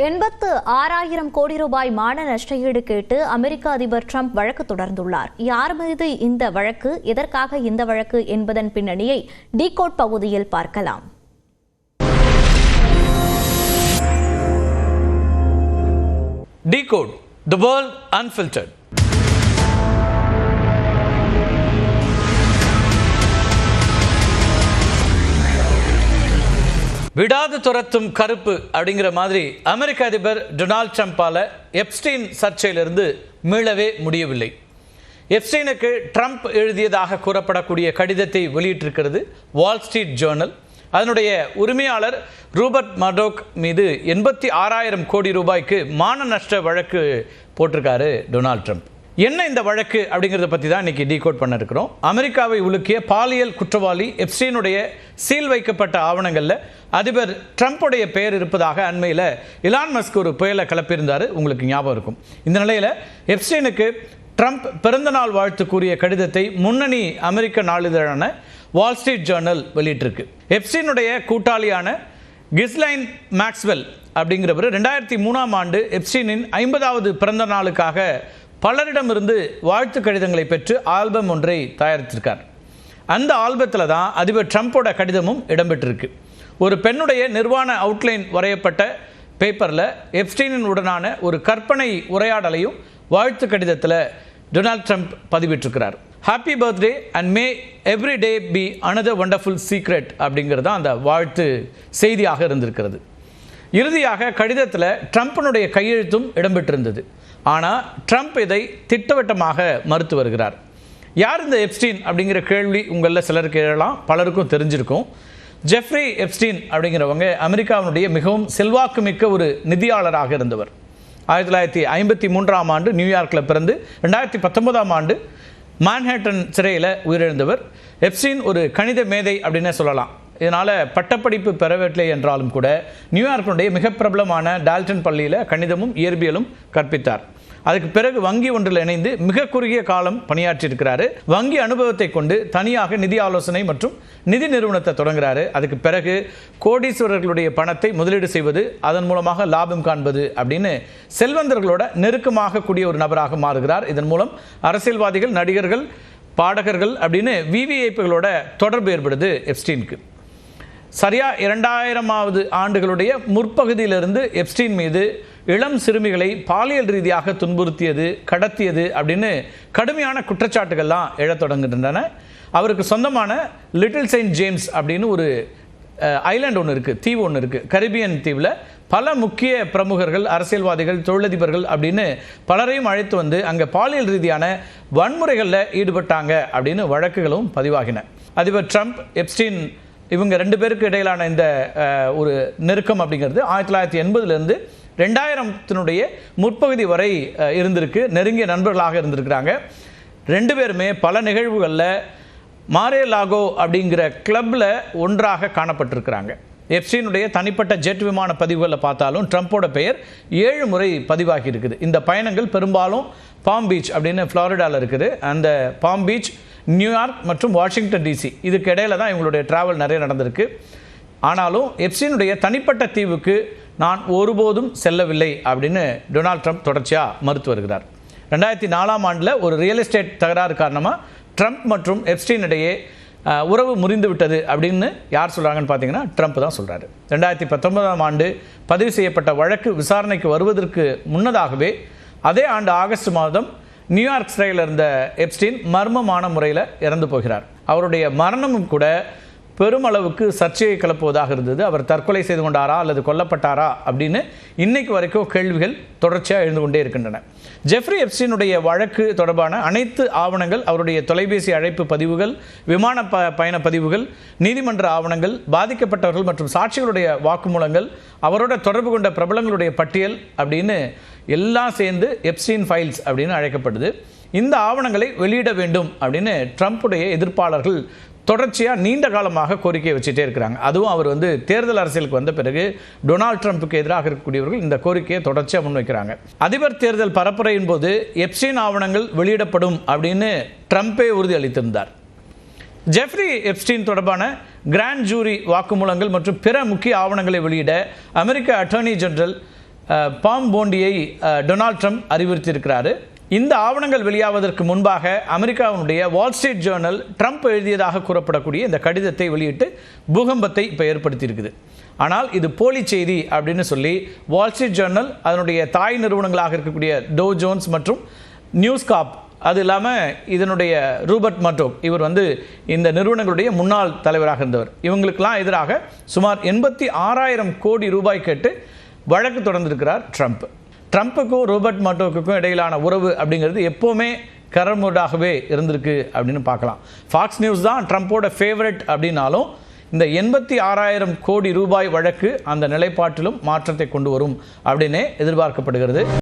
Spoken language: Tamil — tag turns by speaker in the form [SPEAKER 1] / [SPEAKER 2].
[SPEAKER 1] 86,000 கோடி ரூபாய் மான நஷ்டஈடு கேட்டு அமெரிக்க அதிபர் ட்ரம்ப் வழக்கு தொடர்ந்துள்ளார். யார் மீது இந்த வழக்கு, எதற்காக இந்த வழக்கு என்பதன் பின்னணியை டிகோட் பகுதியில் பார்க்கலாம்.
[SPEAKER 2] Decode, the world unfiltered. விடாது துரத்தும் கருப்பு அப்படிங்கிற மாதிரி அமெரிக்க அதிபர் டொனால்ட் ட்ரம்பால எப்ஸ்டீன் சர்ச்சையிலிருந்து மீளவே முடியவில்லை. எப்ஸ்டீனுக்கு ட்ரம்ப் எழுதியதாக கூறப்படக்கூடிய கடிதத்தை வெளியிட்டிருக்கிறது வால் ஸ்ட்ரீட் ஜேர்னல். அதனுடைய உரிமையாளர் ரூபர்ட் மர்டோக் மீது 86,000 கோடி ரூபாய்க்கு மான நஷ்ட வழக்கு போட்டிருக்காரு டொனால்ட் ட்ரம்ப். என்ன இந்த வழக்கு அப்படிங்கிறத பற்றி தான் இன்றைக்கி டீகோட் பண்ண இருக்கிறோம். அமெரிக்காவை உலுக்கிய பாலியல் குற்றவாளி எப்ஸ்டீனுடைய சீல் வைக்கப்பட்ட ஆவணங்களில் அதிபர் ட்ரம்ப்புடைய பெயர் இருப்பதாக அண்மையில் இலான் மஸ்க் ஒரு புயலை கிளப்பியிருந்தார், உங்களுக்கு ஞாபகம் இருக்கும். இந்த நிலையில் எப்ஸ்டீனுக்கு ட்ரம்ப் பிறந்தநாள் வாழ்த்து கூறிய கடிதத்தை முன்னணி அமெரிக்க நாளிதழான வால் ஸ்ட்ரீட் ஜேர்னல் வெளியிட்டிருக்கு. எப்ஸ்டீனுடைய கூட்டாளியான கிஸ்லைன் மேக்ஸ்வெல் அப்படிங்கிறவர் 2003ஆம் ஆண்டு எப்ஸ்டீனின் 50வது பிறந்த நாளுக்காக பலரிடமிருந்து வாழ்த்து கடிதங்களை பெற்று ஆல்பம் ஒன்றை தயாரித்திருக்கார். அந்த ஆல்பத்தில் தான் அதிபர் ட்ரம்ப்போட கடிதமும் இடம்பெற்றிருக்கு. ஒரு பெண்ணுடைய நிர்வாண அவுட்லைன் வரையப்பட்ட பேப்பரில் எப்ஸ்டீனின் உடனான ஒரு கற்பனை உரையாடலையும் வாழ்த்து கடிதத்தில் டொனால்ட் ட்ரம்ப் பதிவிட்டிருக்கிறார். Happy birthday and may every day be another wonderful secret அப்படிங்கிறது தான் அந்த வாழ்த்து செய்தியாக இருந்திருக்கிறது. இறுதியாக கடிதத்தில் ட்ரம்ப்பினுடைய கையெழுத்தும் இடம்பெற்றிருந்தது. ஆனால் ட்ரம்ப் இதை திட்டவட்டமாக மறுத்து வருகிறார். யார் இந்த எப்ஸ்டீன் அப்படிங்கிற கேள்வி உங்களில் சிலருக்கு எழலாம், பலருக்கும் தெரிஞ்சிருக்கும். ஜெஃப்ரி எப்ஸ்டீன் அப்படிங்கிறவங்க அமெரிக்காவினுடைய மிகவும் செல்வாக்குமிக்க ஒரு நிதியாளராக இருந்தவர். 1953ஆம் ஆண்டு நியூயார்க்கில் பிறந்து 2019ஆம் ஆண்டு மான்ஹேட்டன் சிறையில் உயிரிழந்தவர். எப்ஸ்டீன் ஒரு கணித மேதை அப்படின்னே சொல்லலாம். இதனால் பட்டப்படிப்பு பெறவில்லை என்றாலும் கூட நியூயார்க்கினுடைய மிக பிரபலமான டால்டன் பள்ளியில் கணிதமும் இயற்பியலும் கற்பித்தார். அதுக்கு பிறகு வங்கி ஒன்றில் இணைந்து மிக குறுகிய காலம் பணியாற்றியிருக்கிறாரு. வங்கி அனுபவத்தை கொண்டு தனியாக நிதி ஆலோசனை மற்றும் நிதி நிறுவனத்தை தொடங்குறாரு. அதுக்கு பிறகு கோடீஸ்வரர்களுடைய பணத்தை முதலீடு செய்வது, அதன் மூலமாக லாபம் காண்பது அப்படின்னு செல்வந்தர்களோட நெருக்கமாக கூடிய ஒரு நபராக மாறுகிறார். இதன் மூலம் அரசியல்வாதிகள், நடிகர்கள், பாடகர்கள் அப்படின்னு விவிஐபிகளோட தொடர்பு ஏற்படுது எப்ஸ்டீனுக்கு. சரியா 2000ஆவது ஆண்டுகளுடைய முற்பகுதியிலிருந்து எப்ஸ்டீன் மீது இளம் சிறுமிகளை பாலியல் ரீதியாக துன்புறுத்தியது, கடத்தியது அப்படின்னு கடுமையான குற்றச்சாட்டுகள்லாம் எழத் தொடங்குகின்றன. அவருக்கு சொந்தமான லிட்டில் செயின்ட் ஜேம்ஸ் அப்படின்னு ஒரு ஐலாண்ட் ஒன்று இருக்குது, தீவு ஒன்று இருக்குது. கரிபியன் தீவில் பல முக்கிய பிரமுகர்கள், அரசியல்வாதிகள், தொழிலதிபர்கள் அப்படின்னு பலரையும் அழைத்து வந்து அங்கே பாலியல் ரீதியான வன்முறைகளில் ஈடுபட்டாங்க அப்படின்னு வழக்குகளும் பதிவாகின. அதிபர் ட்ரம்ப், எப்ஸ்டீன் இவங்க 2 பேருக்கு இடையிலான இந்த ஒரு நெருக்கம் அப்படிங்கிறது 1980லேருந்து 2000 முற்பகுதி வரை இருந்திருக்கு. நெருங்கிய நண்பர்களாக இருந்திருக்கிறாங்க. 2 பேருமே பல நிகழ்வுகளில் மாரே-லாகோ அப்படிங்கிற கிளப்பில் ஒன்றாக காணப்பட்டிருக்கிறாங்க. எப்ஸ்டீனுடைய தனிப்பட்ட ஜெட் விமான பதிவுகளில் பார்த்தாலும் ட்ரம்ப்போட பெயர் 7 முறை பதிவாகி இருக்குது. இந்த பயணங்கள் பெரும்பாலும் பாம் பீச் அப்படின்னு ஃப்ளாரிடாவில் இருக்குது. அந்த பாம் பீச், நியூயார்க் மற்றும் வாஷிங்டன் டிசி இதுக்கு இடையில தான் இவங்களுடைய டிராவல் நிறைய நடந்திருக்கு. ஆனாலும் எப்ஸ்டீனுடைய தனிப்பட்ட தீவுக்கு நான் ஒருபோதும் செல்லவில்லை அப்படின்னு டொனால்ட் ட்ரம்ப் தொடர்ச்சியாக மறுத்து வருகிறார். 2004ஆம் ஆண்டில் ஒரு ரியல் எஸ்டேட் தகராறு காரணமாக ட்ரம்ப் மற்றும் எப்ஸ்டீன் இடையே உறவு முறிந்து விட்டது அப்படின்னு யார் சொல்கிறாங்கன்னு பார்த்தீங்கன்னா ட்ரம்ப் தான் சொல்கிறாரு. 2019ஆம் ஆண்டு பதிவு செய்யப்பட்ட வழக்கு விசாரணைக்கு வருவதற்கு முன்னதாகவே அதே ஆண்டு ஆகஸ்ட் மாதம் நியூயார்க் சிறையில் இருந்த எப்ஸ்டீன் மர்மமான முறையில் இறந்து போகிறார். அவருடைய மரணமும் கூட பெருமளவுக்கு சர்ச்சையை கிளப்புவதாக இருந்தது. அவர் தற்கொலை செய்து கொண்டாரா அல்லது கொல்லப்பட்டாரா அப்படின்னு இன்னைக்கு வரைக்கும் கேள்விகள் தொடர்ச்சியாக எழுந்து கொண்டே இருக்கின்றன. ஜெஃப்ரி எப்ஸ்டீனுடைய வழக்கு தொடர்பான அனைத்து ஆவணங்கள், அவருடைய தொலைபேசி அழைப்பு பதிவுகள், விமான பயண பதிவுகள், நீதிமன்ற ஆவணங்கள், பாதிக்கப்பட்டவர்கள் மற்றும் சாட்சிகளுடைய வாக்குமூலங்கள், அவரோட தொடர்பு கொண்ட பிரபலங்களுடைய பட்டியல் அப்படின்னு எல்லாம் சேர்ந்து எப்ஸ்டீன் ஃபைல்ஸ் அப்படின்னு அழைக்கப்படுது. இந்த ஆவணங்களை வெளியிட வேண்டும் அப்படின்னு ட்ரம்ப்புடைய எதிர்ப்பாளர்கள் தொடர்ச்சியாக நீண்ட காலமாக கோரிக்கையை வச்சுட்டே இருக்கிறாங்க. அதுவும் அவர் தேர்தல் அரசியலுக்கு வந்த பிறகு டொனால்ட் ட்ரம்ப்புக்கு எதிராக இருக்கக்கூடியவர்கள் இந்த கோரிக்கையை தொடர்ச்சியாக முன்வைக்கிறாங்க. அதிபர் தேர்தல் பரப்புரையின் போது எப்ஸ்டீன் ஆவணங்கள் வெளியிடப்படும் அப்படின்னு ட்ரம்ப்பே உறுதி அளித்திருந்தார். ஜெஃப்ரி எப்ஸ்டீன் தொடர்பான கிராண்ட் ஜூரி வாக்குமூலங்கள் மற்றும் பிற முக்கிய ஆவணங்களை வெளியிட அமெரிக்க அட்டர்னி ஜெனரல் பாம் போண்டியை டொனால்ட் ட்ரம்ப் அறிவுறுத்தியிருக்கிறாரு. இந்த ஆவணங்கள் வெளியாவதற்கு முன்பாக அமெரிக்காவினுடைய வால் ஸ்ட்ரீட் ஜேர்னல் ட்ரம்ப் எழுதியதாக கூறப்படக்கூடிய இந்த கடிதத்தை வெளியிட்டு பூகம்பத்தை இப்போ ஏற்படுத்தியிருக்குது. ஆனால் இது போலி செய்தி அப்படின்னு சொல்லி வால் ஸ்ட்ரீட் ஜேர்னல் அதனுடைய தாய் நிறுவனங்களாக இருக்கக்கூடிய டோ ஜோன்ஸ் மற்றும் நியூஸ்காப், அது இல்லாமல் இதனுடைய ரூபர்ட் மர்டோக், இவர் இந்த நிறுவனங்களுடைய முன்னாள் தலைவராக இருந்தவர், இவங்களுக்கெல்லாம் எதிராக சுமார் 86,000 கோடி ரூபாய் கேட்டு வழக்கு தொடர்ந்திருக்கிறார் ட்ரம்ப். ட்ரம்ப்புக்கும் ரோபர்ட் மர்டோக்குக்கும் இடையிலான உறவு அப்படிங்கிறது எப்போவுமே கரமுடாகவே இருந்திருக்கு அப்படின்னு பார்க்கலாம். ஃபாக்ஸ் நியூஸ் தான் ட்ரம்ப்போட ஃபேவரட் அப்படின்னாலும் இந்த 86,000 கோடி ரூபாய் வழக்கு அந்த நிலைப்பாட்டிலும் மாற்றத்தை கொண்டு வரும் அப்படின்னே எதிர்பார்க்கப்படுகிறது.